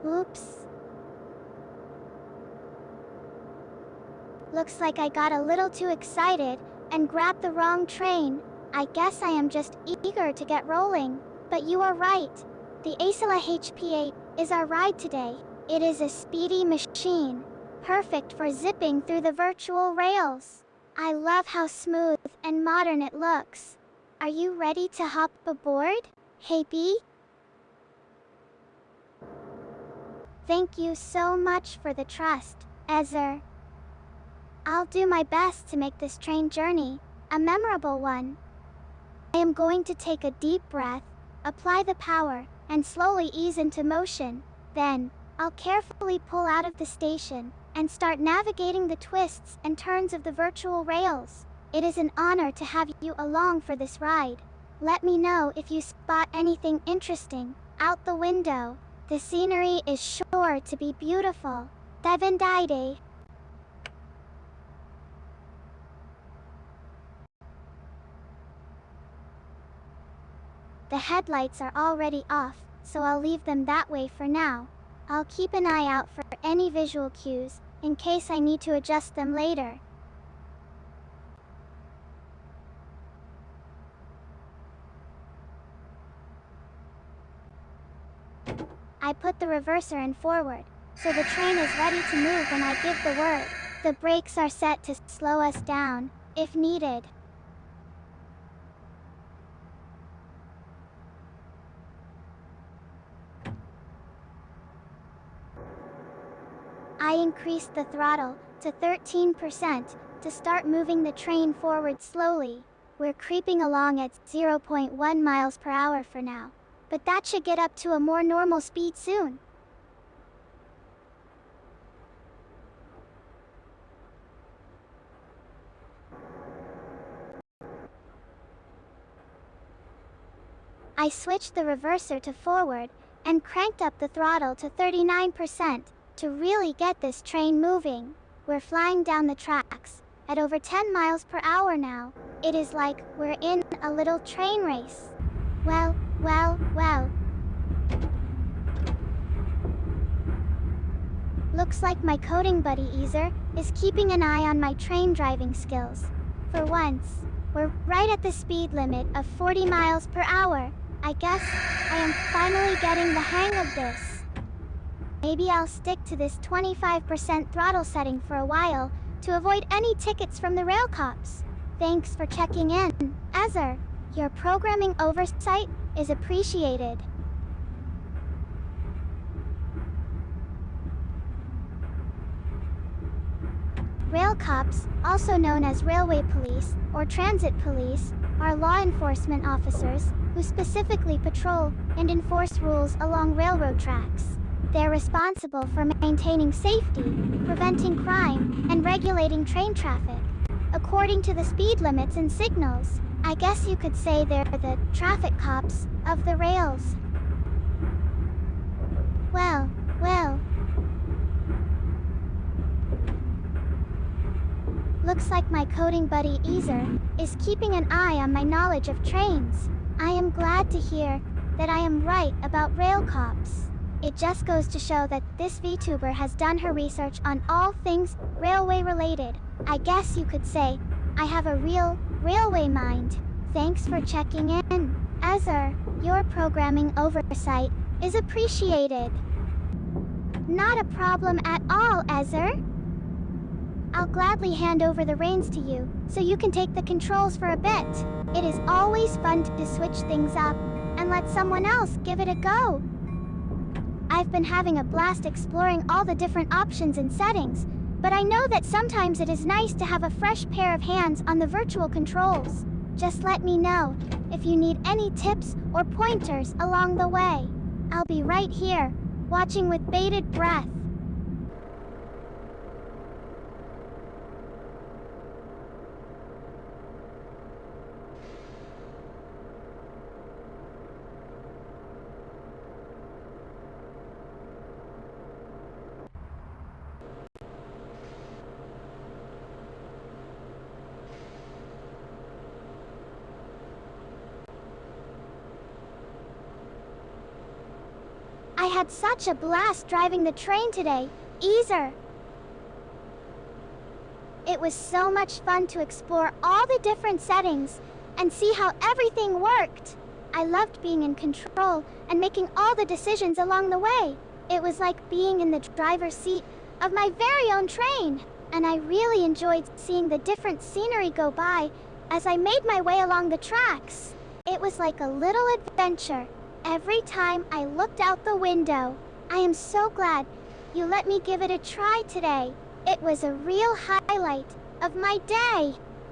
Oops. Looks like I got a little too excited and grabbed the wrong train. I guess I am just eager to get rolling. But you are right. The Acela HP8 is our ride today. It is a speedy machine, perfect for zipping through the virtual rails. I love how smooth and modern it looks. Are you ready to hop aboard? Hey B? Thank you so much for the trust, Ezer. I'll do my best to make this train journey a memorable one. I am going to take a deep breath, apply the power, and slowly ease into motion. Then, I'll carefully pull out of the station and start navigating the twists and turns of the virtual rails. It is an honor to have you along for this ride. Let me know if you spot anything interesting out the window. The scenery is sure to be beautiful. Click-baity. The headlights are already off, so I'll leave them that way for now. I'll keep an eye out for any visual cues, in case I need to adjust them later. I put the reverser in forward, so the train is ready to move when I give the word. The brakes are set to slow us down, if needed. I increased the throttle to 13% to start moving the train forward slowly. We're creeping along at 0.1 miles per hour for now, but that should get up to a more normal speed soon. I switched the reverser to forward and cranked up the throttle to 39% to really get this train moving. We're flying down the tracks at over 10 miles per hour now. It is like we're in a little train race. Well. Looks like my coding buddy Ezer is keeping an eye on my train driving skills. For once, we're right at the speed limit of 40 miles per hour. I guess I am finally getting the hang of this. Maybe I'll stick to this 25% throttle setting for a while to avoid any tickets from the rail cops. Thanks for checking in, Ezer. Your programming oversight is appreciated. Rail cops, also known as railway police or transit police, are law enforcement officers who specifically patrol and enforce rules along railroad tracks. They're responsible for maintaining safety, preventing crime, and regulating train traffic according to the speed limits and signals. I guess you could say they're the traffic cops of the rails. Well. Looks like my coding buddy Ezer is keeping an eye on my knowledge of trains. I am glad to hear that I am right about rail cops. It just goes to show that this VTuber has done her research on all things railway related. I guess you could say I have a real railway mind. Thanks for checking in, Ezer. Your programming oversight is appreciated. Not a problem at all, Ezer. I'll gladly hand over the reins to you, so you can take the controls for a bit. It is always fun to switch things up and let someone else give it a go. I've been having a blast exploring all the different options and settings, but I know that sometimes it is nice to have a fresh pair of hands on the virtual controls. Just let me know if you need any tips or pointers along the way. I'll be right here, watching with bated breath. I had such a blast driving the train today, Easer. It was so much fun to explore all the different settings and see how everything worked. I loved being in control and making all the decisions along the way. It was like being in the driver's seat of my very own train, and I really enjoyed seeing the different scenery go by as I made my way along the tracks. It was like a little adventure every time I looked out the window. I am so glad you let me give it a try today. It was a real highlight of my day.